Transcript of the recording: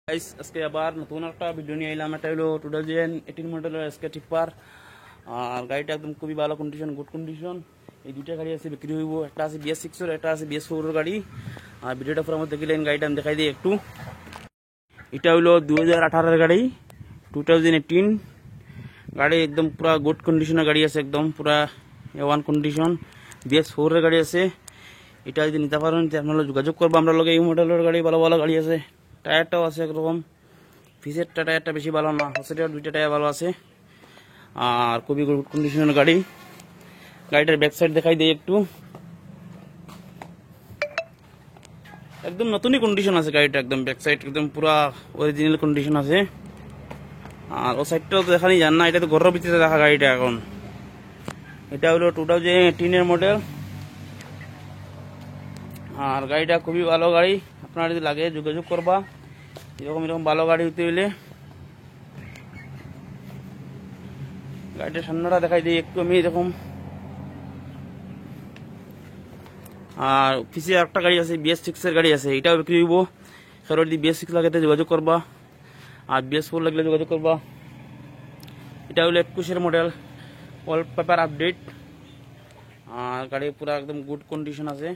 Guys আজকে আবার নতুন একটা ভিডিও নিয়ে এলাম। এটা হলো 2018 মডেলের এসকে টিপার। আর গাড়িটা একদম খুবই ভালো কন্ডিশন, গুড কন্ডিশন। এই দুইটা গাড়ি আছে বিক্রি হইব, একটা আছে BS6 এর, একটা আছে BS4 এর গাড়ি। আর ভিডিওটা পুরো মধ্যে দেখলেন, গাড়িটা আমি দেখাই দিই একটু। এটা হলো 2018 এর গাড়ি, 2018 গাড়ি। একদম পুরা গুড কন্ডিশনের গাড়ি আছে, একদম পুরা A1 কন্ডিশন। BS4 এর গাড়ি আছে। এটা যদি নিতে পারেন আপনারা যোগাযোগ করবো আমরা লগে। এই মডেলের গাড়ি ভালো ভালো গাড়ি আছে। টায়ারটাও আছে একরকম, পিসের টায়ারটা বেশি ভালো না, হসেটের দুইটা টায়ার ভালো আছে। আর খুবই গুড কন্ডিশনের গাড়ি। গাড়িটার ব্যাক সাইড দেখাই দিই একটু, একদম নতুনই কন্ডিশন আছে গাড়িটা, একদম ব্যাক সাইড একদম পুরা অরিজিনাল কন্ডিশন আছে। আর ও সাইডটাও তো দেখানি যান না, এটা তো ঘরের ভিতরে দেখা গাড়িটা এখন। এটা হলো 2018 এর মডেল। আর গাড়িটা খুবই ভালো গাড়ি, আপনারা যদি লাগে যোগাযোগ করবা। এরকম এরকম ভালো গাড়ি হইতে হইলে। গাড়িটার সামনেটা দেখাই দিই একটু আমি এরকম। আর পিছিয়ে একটা গাড়ি আছে, BS6 এর গাড়ি আছে, এটাও বিক্রি হইব। সেটা যদি BS6 লাগাতে যোগাযোগ করবা, আর BS4 লাগলে যোগাযোগ করবা। এটা হলো 21 এর মডেল, ওয়াল পেপার আপডেট। আর গাড়ি পুরো একদম গুড কন্ডিশন আছে।